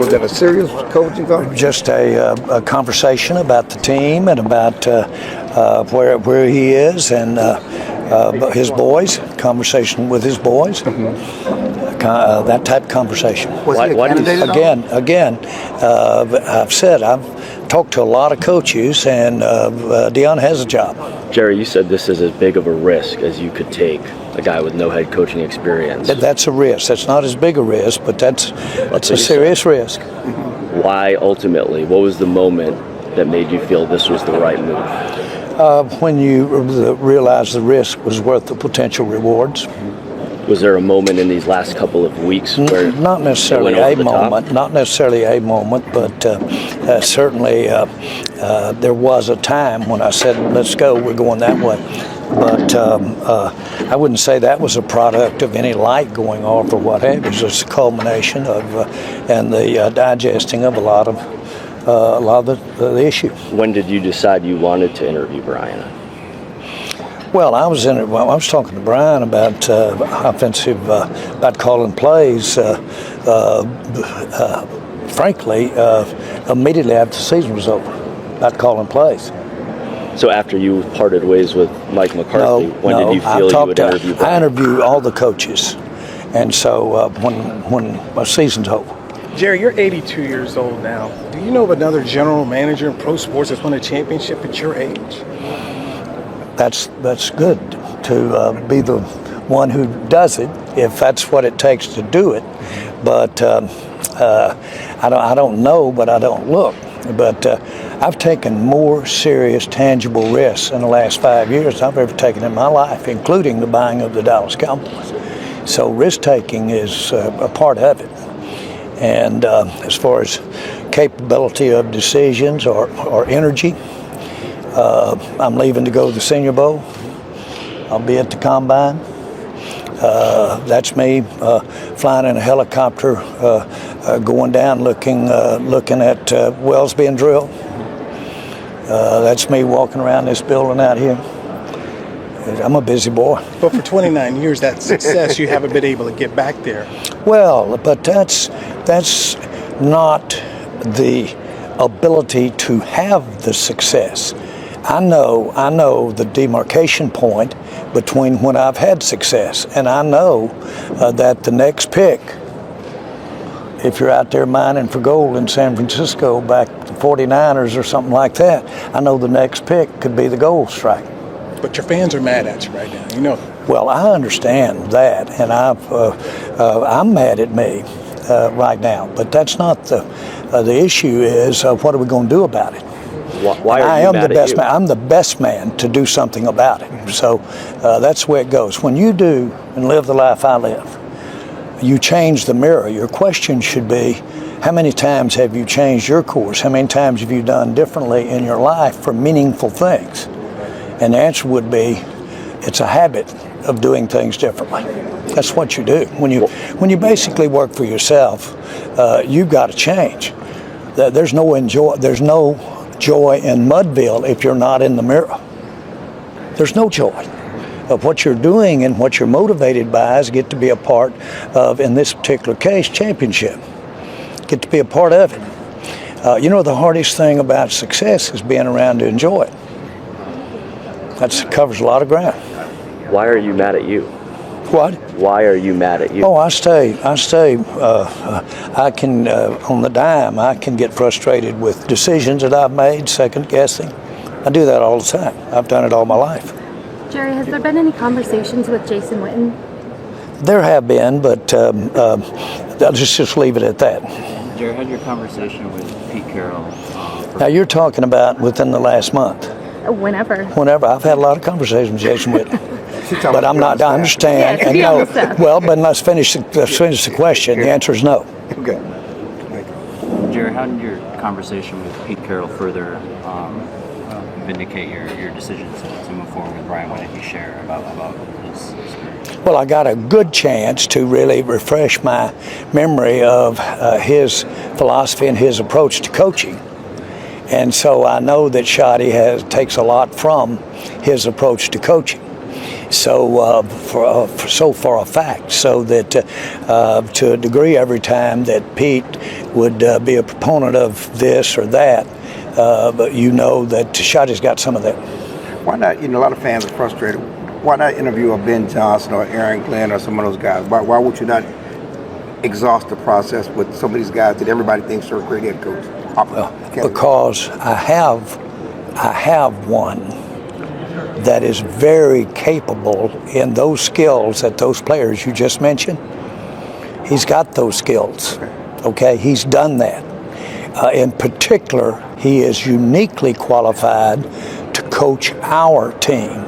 Was that a serious coaching conversation? Just a conversation about the team and about where he is and his boys. Conversation with his boys. That type of conversation. Was he a candidate at all? Again, I've said I've talked to a lot of coaches, and Deion has a job. Jerry, you said this is as big of a risk as you could take, a guy with no head coaching experience. That's a risk. That's not as big a risk, but that's a serious risk. Why ultimately? What was the moment that made you feel this was the right move? When you realize the risk was worth the potential rewards. Was there a moment in these last couple of weeks where not necessarily a moment, but certainly there was a time when I said, let's go, we're going that way. But I wouldn't say that was a product of any light going off or what have you. It was just a culmination of and the digesting of a lot of the issue. When did you decide you wanted to interview Brian? Well, I was talking to Brian about about calling plays. Frankly, immediately after the season was over, about calling plays. So after you parted ways with Mike McCarthy, when did you feel you would interview Brian? I interview all the coaches, and so when my season's over. Jerry, you're 82 years old now. Do you know of another general manager in pro sports that's won a championship at your age? That's good to be the one who does it, if that's what it takes to do it. But I don't know, but I don't look. But I've taken more serious, tangible risks in the last 5 years than I've ever taken in my life, including the buying of the Dallas Cowboys. So risk-taking is a part of it. And as far as capability of decisions or energy, I'm leaving to go to the Senior Bowl. I'll be at the Combine. That's me flying in a helicopter, going down, looking at wells being drilled. That's me walking around this building out here. I'm a busy boy. But for 29 years, that success, you haven't been able to get back there. Well, but that's not the ability to have the success. I know the demarcation point between when I've had success, and I know that the next pick, if you're out there mining for gold in San Francisco back to 49ers or something like that, I know the next pick could be the gold strike. But your fans are mad at you right now, you know. Well, I understand that, and I'm mad at me right now, but that's not the issue. Is what are we going to do about it? Why are you mad at you? I'm the best man to do something about it. So that's the way it goes. When you do and live the life I live, you change the mirror. Your question should be, how many times have you changed your course? How many times have you done differently in your life for meaningful things? And the answer would be, it's a habit of doing things differently. That's what you do. When you basically work for yourself, you've got to change. There's no joy in Mudville if you're not in the mirror. There's no joy. Of what you're doing and what you're motivated by is get to be a part of, in this particular case, championship. Get to be a part of it. The hardest thing about success is being around to enjoy it. That covers a lot of ground. Why are you mad at you? What? Why are you mad at you? Oh, I stay. I can, on the dime, I can get frustrated with decisions that I've made, second guessing. I do that all the time. I've done it all my life. Jerry, has there been any conversations with Jason Witten? There have been, but I'll just leave it at that. Jerry, had your conversation with Pete Carroll? Now you're talking about within the last month. Whenever. I've had a lot of conversations with Jason Witten. But I'm not. I understand. Yeah, and no. Well, but let's finish the question. The answer is no. Okay. Jerry, how did your conversation with Pete Carroll further vindicate your decisions to move forward with Brian? What did you share about his experience? Well, I got a good chance to really refresh my memory of his philosophy and his approach to coaching. And so I know that Shotty takes a lot from his approach to coaching. for a fact, so that to a degree, every time that Pete would be a proponent of this or that, but you know that Shotty's got some of that. Why not? A lot of fans are frustrated. Why not interview a Ben Johnson or Aaron Glenn or some of those guys? Why would you not exhaust the process with some of these guys that everybody thinks are a great head coach? Because I have one that is very capable in those skills that those players you just mentioned. He's got those skills. Okay, he's done that. In particular, he is uniquely qualified to coach our team.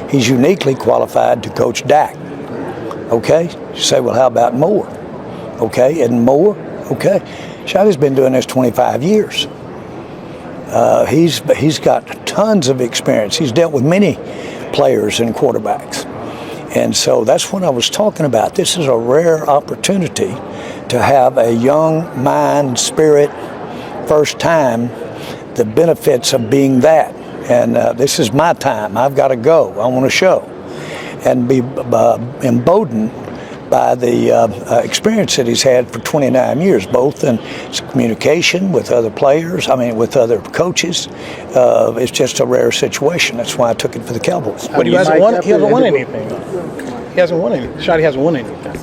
He's uniquely qualified to coach Dak. Okay, you say, well, how about Moore? Okay, and Moore? Okay, Shotty's been doing this 25 years. He's got tons of experience. He's dealt with many players and quarterbacks. And so that's what I was talking about. This is a rare opportunity to have a young mind, spirit, first time, the benefits of being that. And this is my time. I've got to go. I want to show. And be emboldened by the experience that he's had for 29 years, both in communication with other players, with other coaches. It's just a rare situation. That's why I took it for the Cowboys. But he hasn't won anything. He hasn't won anything. Shotty hasn't won anything.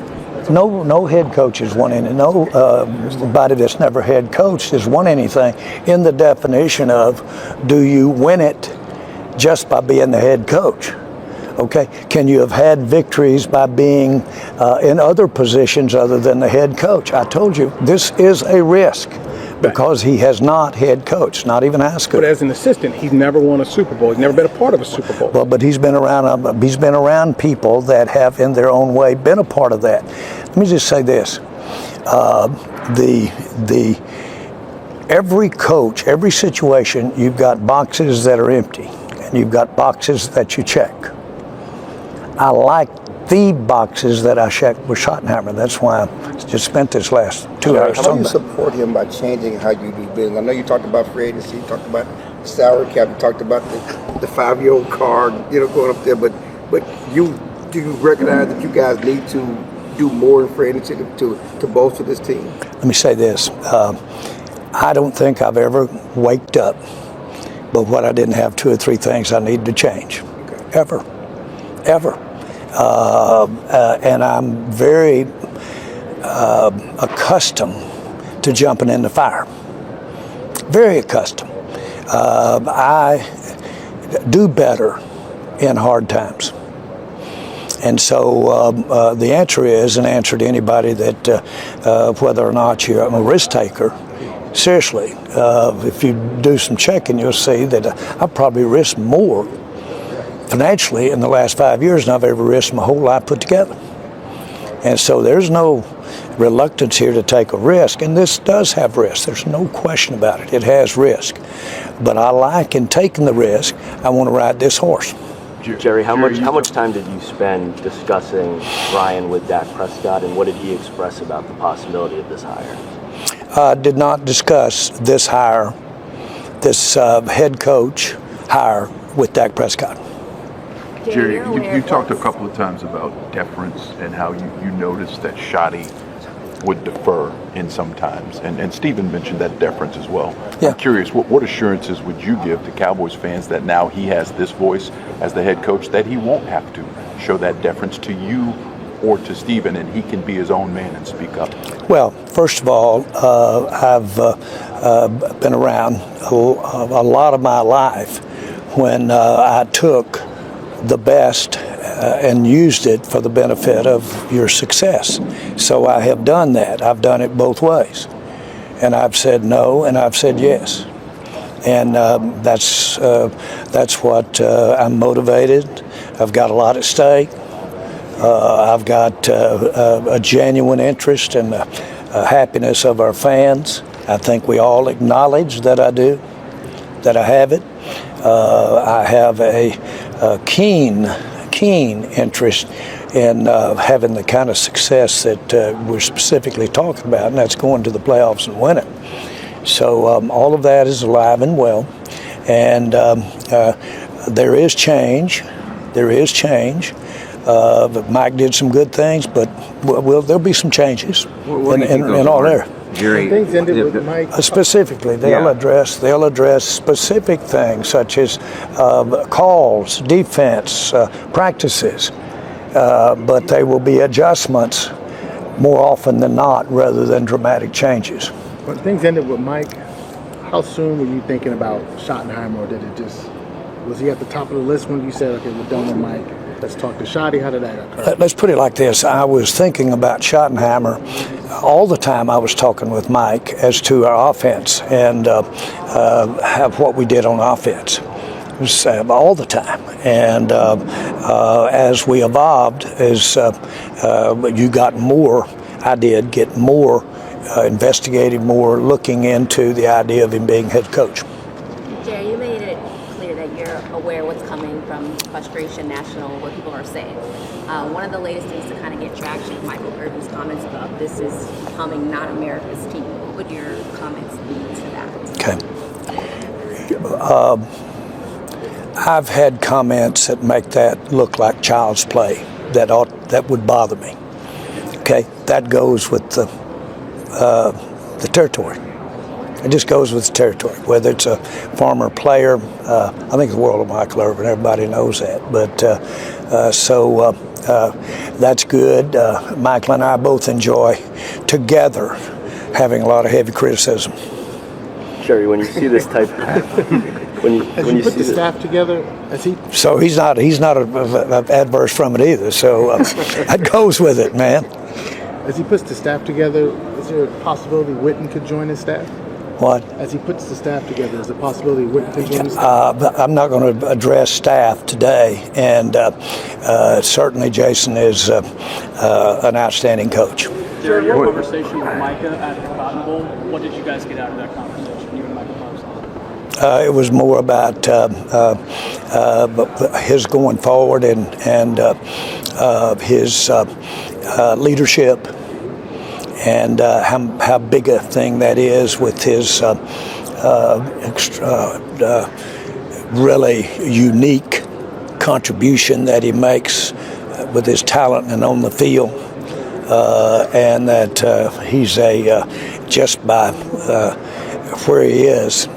No head coach has won anything. Nobody that's never head coached has won anything in the definition of, do you win it just by being the head coach? Okay, can you have had victories by being in other positions other than the head coach? I told you, this is a risk because he has not head coached, not even high school. But as an assistant, he's never won a Super Bowl. He's never been a part of a Super Bowl. Well, but he's been around people that have, in their own way, been a part of that. Let me just say this: every coach, every situation, you've got boxes that are empty, and you've got boxes that you check. I like the boxes that I checked with Schottenheimer. That's why I just spent this last 2 hours. How do you support him by changing how you do business? I know you talked about free agency, you talked about the salary cap, you talked about the 5-year-old card, going up there. But do you recognize that you guys need to do more in free agency to bolster this team? Let me say this: I don't think I've ever waked up, but what I didn't have 2 or 3 things I needed to change, ever. And I'm very accustomed to jumping in the fire. Very accustomed. I do better in hard times. And so the answer is an answer to anybody that whether or not you're a risk taker. Seriously, if you do some checking, you'll see that I probably risked more financially in the last 5 years than I've ever risked my whole life put together. And so there's no reluctance here to take a risk, and this does have risk. There's no question about it. It has risk. But I like in taking the risk. I want to ride this horse. Jerry, how much time did you spend discussing Ryan with Dak Prescott, and what did he express about the possibility of this hire? I did not discuss this hire, this head coach hire with Dak Prescott. Jerry, you talked a couple of times about deference and how you noticed that Shotty would defer in some times, and Stephen mentioned that deference as well. Yeah. I'm curious, what assurances would you give to Cowboys fans that now he has this voice as the head coach, that he won't have to show that deference to you or to Stephen, and he can be his own man and speak up? Well, first of all, I've been around a lot of my life when I took the best and used it for the benefit of your success. So I have done that. I've done it both ways. And I've said no and I've said yes. And that's what I'm motivated. I've got a lot at stake. I've got a genuine interest in the happiness of our fans. I think we all acknowledge that I do, that I have it. I have a keen interest in having the kind of success that we're specifically talking about, and that's going to the playoffs and winning. So all of that is alive and well, and there is change There is change. But Mike did some good things, but there'll be some changes in all there. When things ended with Mike. Specifically, they'll address specific things such as calls, defense, practices, but they will be adjustments more often than not, rather than dramatic changes. When things ended with Mike, how soon were you thinking about Schottenheimer, or did it just, was he at the top of the list when you said, okay, we're done with Mike, let's talk to Shotty? How did that occur? Let's put it like this. I was thinking about Schottenheimer all the time. I was talking with Mike as to our offense and have what we did on offense. It was, all the time. And as we evolved, as you got more, I did get more, investigated more, looking into the idea of him being head coach. Jerry, you made it clear that you're aware what's coming from frustration national, what people are saying. One of the latest things to kind of get traction, Michael Irvin's comments about this is becoming not America's team. What would your comments be to that? Okay. I've had comments that make that look like child's play. That would bother me. Okay, that goes with the territory. It just goes with the territory. Whether it's a former player, I think the world of Michael Irvin. Everybody knows that. But that's good. Michael and I both enjoy together having a lot of heavy criticism. Jerry, when you see this type, when you put see the staff together, So he's not adverse from it either. So that goes with it, man. As he puts the staff together, is there a possibility Witten could join his staff? What? As he puts the staff together, is there a possibility Witten could join his staff? I'm not going to address staff today, and certainly Jason is an outstanding coach. During your conversation with Micah at the Cotton Bowl, what did you guys get out of that conversation, you and Michael Thompson? It was more about his going forward and his leadership, and how big a thing that is with his really unique contribution that he makes with his talent and on the field, and that he's just by where he is,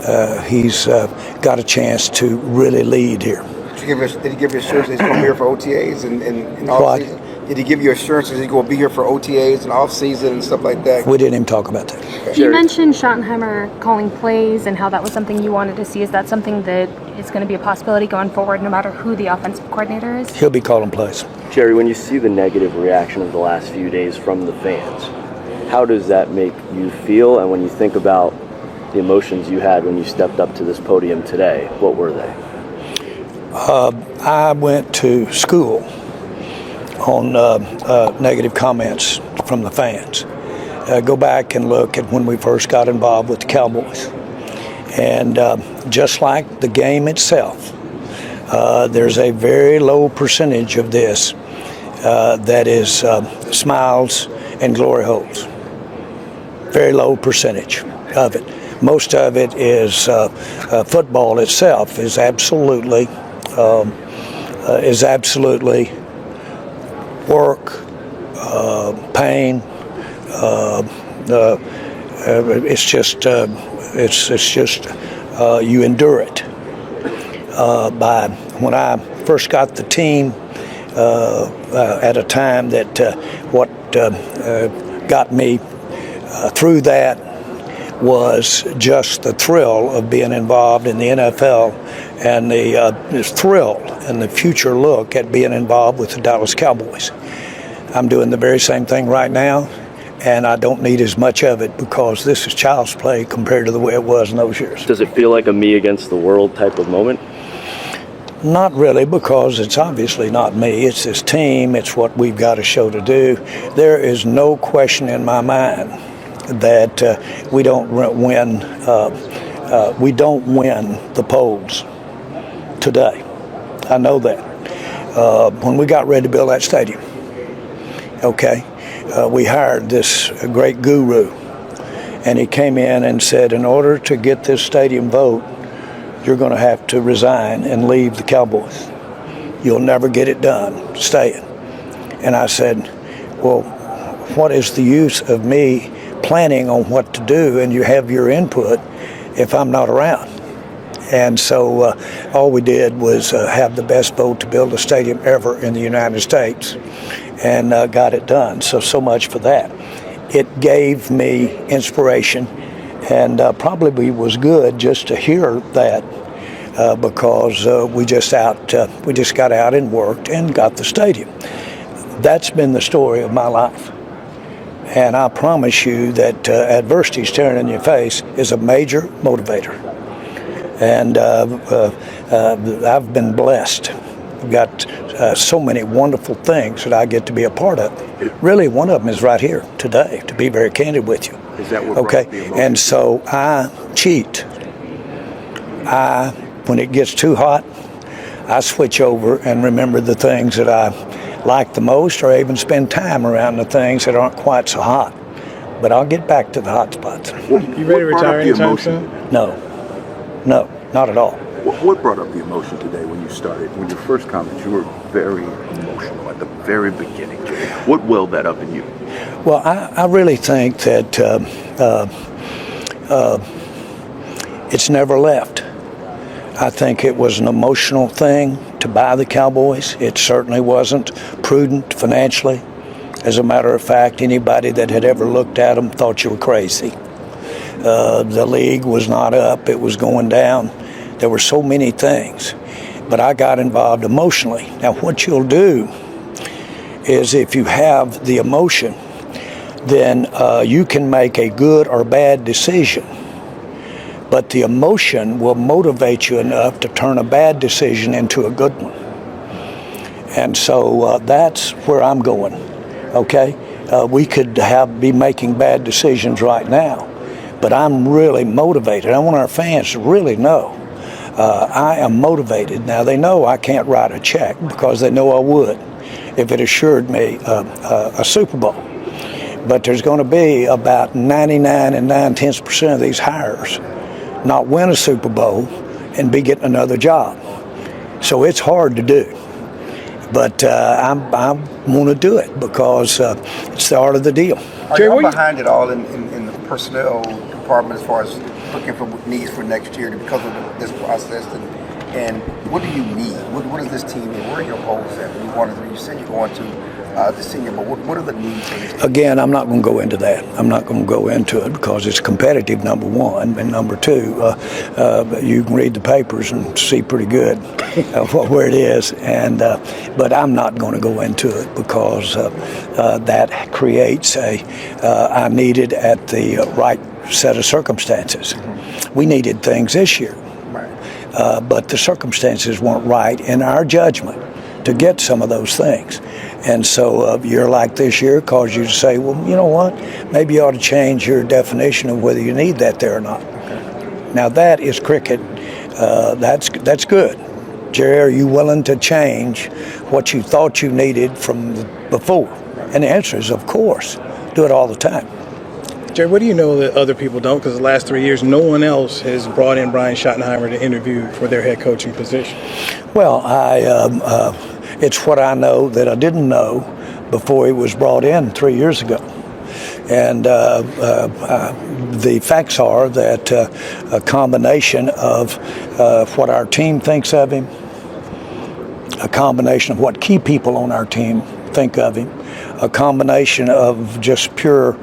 he's got a chance to really lead here. Did he give you assurance that he's going to be here for OTAs and off season? Did he give you assurance that he's going to be here for OTAs and off season and stuff like that? We didn't even talk about that. You mentioned Schottenheimer calling plays and how that was something you wanted to see. Is that something that is going to be a possibility going forward, no matter who the offensive coordinator is? He'll be calling plays. Jerry, when you see the negative reaction of the last few days from the fans, how does that make you feel? And when you think about the emotions you had when you stepped up to this podium today, what were they? I went to school on negative comments from the fans. Go back and look at when we first got involved with the Cowboys. And just like the game itself, there's a very low percentage of this that is smiles and glory holes. Very low percentage of it. Most of it is football itself is absolutely work, pain. It's just you endure it. When I first got the team, at a time that what got me through that was just the thrill of being involved in the NFL and the thrill and the future look at being involved with the Dallas Cowboys. I'm doing the very same thing right now, and I don't need as much of it because this is child's play compared to the way it was in those years. Does it feel like a me against the world type of moment? Not really, because it's obviously not me. It's this team. It's what we've got a show to do. There is no question in my mind that we don't win. We don't win the polls today. I know that. When we got ready to build that stadium, okay, we hired this great guru, and he came in and said, in order to get this stadium vote, you're going to have to resign and leave the Cowboys. you'll never get it done staying. And I said, well, what is the use of me planning on what to do and you have your input if I'm not around? And so all we did was have the best vote to build a stadium ever in the United States, and got it done. So much for that. It gave me inspiration, and probably was good just to hear that because we just got out and worked and got the stadium. That's been the story of my life. And I promise you that adversity staring in your face is a major motivator. And I've been blessed. I've got so many wonderful things that I get to be a part of. Really, one of them is right here today, to be very candid with you. Is that what okay? brought the emotion? And so I cheat. When it gets too hot, I switch over and remember the things that I like the most, or even spend time around the things that aren't quite so hot. But I'll get back to the hot spots. You ready to retire anytime soon? No, not at all. What brought up the emotion today when you started? When your first comments, you were very emotional at the very beginning. What welled that up in you? Well, I really think that it's never left. I think it was an emotional thing to buy the Cowboys. It certainly wasn't prudent financially. As a matter of fact, anybody that had ever looked at them thought you were crazy. The league was not up, it was going down. There were so many things. But I got involved emotionally. Now, what you'll do is if you have the emotion, then you can make a good or bad decision. But the emotion will motivate you enough to turn a bad decision into a good one. And so that's where I'm going, okay? We could be making bad decisions right now, but I'm really motivated. I want our fans to really know I am motivated. Now, they know I can't write a check because they know I would if it assured me a Super Bowl. But there's going to be about 99.9% of these hires not win a Super Bowl and be getting another job. So it's hard to do. But I want to do it because it's the art of the deal. Are you behind it all in the personnel department as far as looking for needs for next year because of this process? And what do you need? What does this team need? Where are your goals at? You said you're going to the senior, but what are the needs for this team? Again, I'm not going to go into that. I'm not going to go into it because it's competitive, number one. And number two, you can read the papers and see pretty good where it is. And but I'm not going to go into it because that creates I need it at the right set of circumstances. We needed things this year. But the circumstances weren't right in our judgment to get some of those things. And so a year like this year caused you to say, well, you know what, maybe you ought to change your definition of whether you need that there or not. Okay. Now that is cricket. That's good. Jerry, are you willing to change what you thought you needed from before? And the answer is, of course. Do it all the time. Jerry, what do you know that other people don't? Because the last 3 years, no one else has brought in Brian Schottenheimer to interview for their head coaching position. Well, it's what I know that I didn't know before he was brought in 3 years ago. And the facts are that a combination of what our team thinks of him, a combination of what key people on our team think of him, a combination of just pure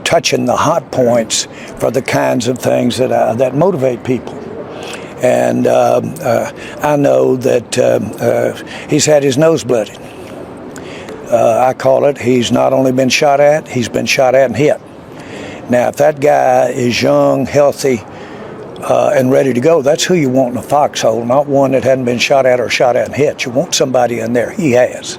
touching the hot points for the kinds of things that motivate people. And I know that he's had his nose blooded. I call it, he's not only been shot at, he's been shot at and hit. Now, if that guy is young, healthy, and ready to go, that's who you want in a foxhole, not one that hadn't been shot at or shot at and hit. You want somebody in there. He has.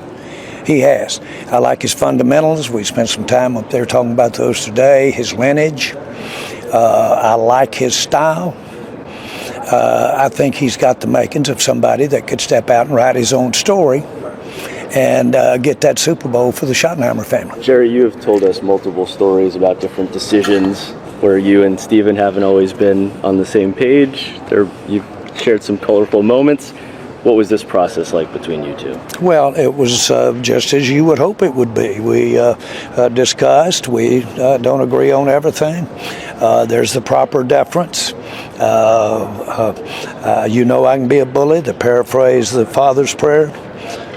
I like his fundamentals. We spent some time up there talking about those today. His lineage. I like his style. I think he's got the makings of somebody that could step out and write his own story and get that Super Bowl for the Schottenheimer family. Jerry, you have told us multiple stories about different decisions where you and Stephen haven't always been on the same page. You've shared some colorful moments. What was this process like between you two? Well, it was just as you would hope it would be. We discussed. We don't agree on everything. There's the proper deference. You know I can be a bully. To paraphrase the Father's prayer,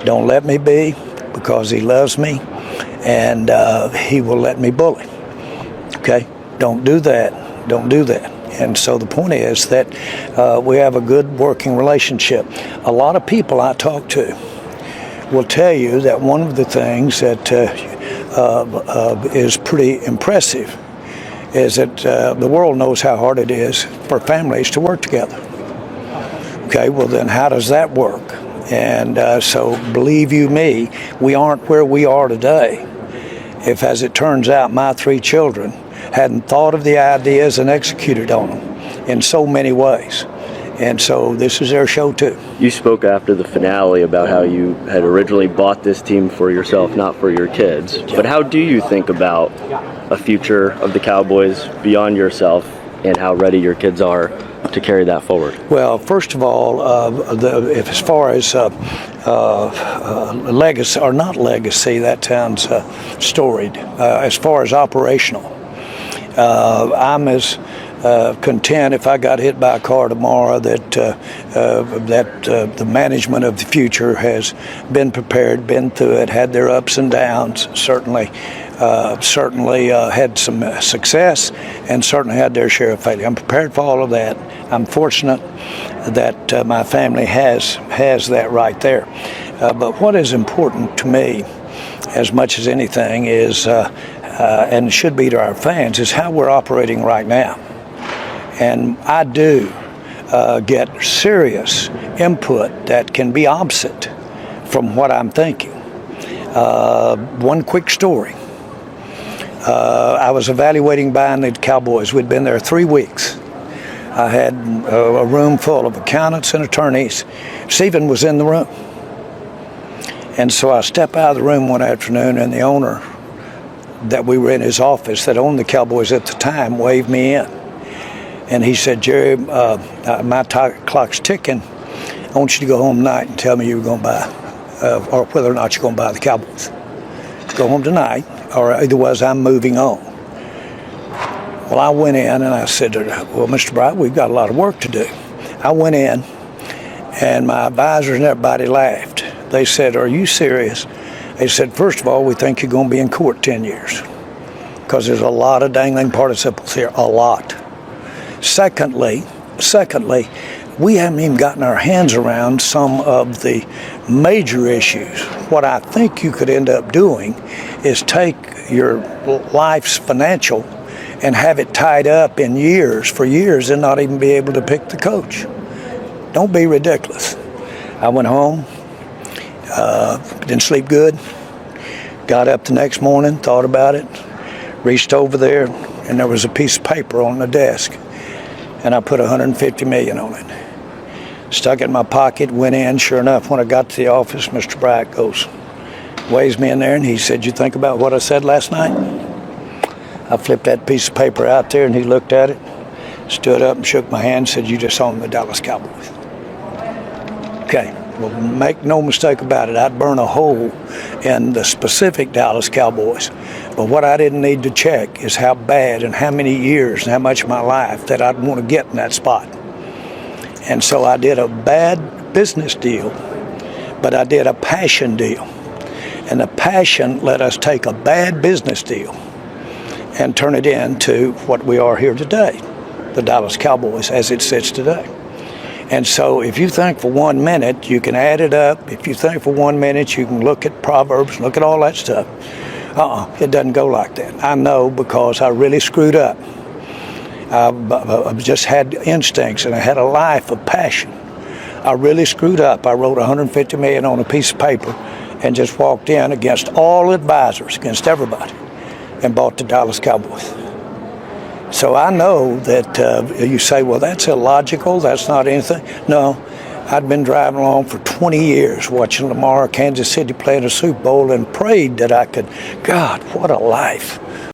don't let me be, because he loves me, and he will let me bully. Okay? Don't do that. Don't do that. And so the point is that we have a good working relationship. A lot of people I talk to will tell you that one of the things that is pretty impressive is that the world knows how hard it is for families to work together. Okay, well then how does that work? And so believe you me, we aren't where we are today if, as it turns out, my 3 children hadn't thought of the ideas and executed on them in so many ways. And so this is their show too. You spoke after the finale about how you had originally bought this team for yourself, not for your kids. But how do you think about a future of the Cowboys beyond yourself, and how ready your kids are to carry that forward? Well, first of all, as far as legacy, or not legacy, that sounds storied. As far as operational, I'm as content if I got hit by a car tomorrow that the management of the future has been prepared, been through it, had their ups and downs, certainly had some success, and certainly had their share of failure. I'm prepared for all of that. I'm fortunate that my family has that right there. But what is important to me, as much as anything, is and should be to our fans, is how we're operating right now. And I do get serious input that can be opposite from what I'm thinking. One quick story. I was evaluating buying the Cowboys. We'd been there 3 weeks. I had a room full of accountants and attorneys. Stephen was in the room. And so I stepped out of the room one afternoon, and the owner that we were in his office that owned the Cowboys at the time waved me in. And he said, Jerry, my clock's ticking. I want you to go home tonight and tell me you're going to buy, or whether or not you're going to buy the Cowboys. Go home tonight, or otherwise I'm moving on. Well, I went in and I said, well, Mr. Bright, we've got a lot of work to do. I went in, and my advisors and everybody laughed. They said, are you serious? They said, first of all, we think you're going to be in court 10 years because there's a lot of dangling participles here, a lot. Secondly, we haven't even gotten our hands around some of the major issues. What I think you could end up doing is take your life's financial and have it tied up in for years, and not even be able to pick the coach. Don't be ridiculous. I went home, didn't sleep good, got up the next morning, thought about it, reached over there, and there was a piece of paper on the desk, and I put $150 million on it. Stuck it in my pocket, went in. Sure enough, when I got to the office, Mr. Bright waves me in there, and he said, you think about what I said last night? I flipped that piece of paper out there, and he looked at it, stood up and shook my hand and said, you just own the Dallas Cowboys. Okay, well, make no mistake about it, I'd burn a hole in the specific Dallas Cowboys. But what I didn't need to check is how bad and how many years and how much of my life that I'd want to get in that spot. And so I did a bad business deal, but I did a passion deal. And the passion let us take a bad business deal and turn it into what we are here today, the Dallas Cowboys as it sits today. And so if you think for 1 minute you can add it up, if you think for 1 minute you can look at Proverbs, look at all that stuff, it doesn't go like that. I know, because I really screwed up. I just had instincts, and I had a life of passion. I really screwed up. I wrote $150 million on a piece of paper and just walked in against all advisors, against everybody, and bought the Dallas Cowboys. So I know that you say, well, that's illogical, that's not anything. No, I'd been driving along for 20 years watching Lamar, Kansas City play in a Super Bowl, and prayed that I could, God, what a life.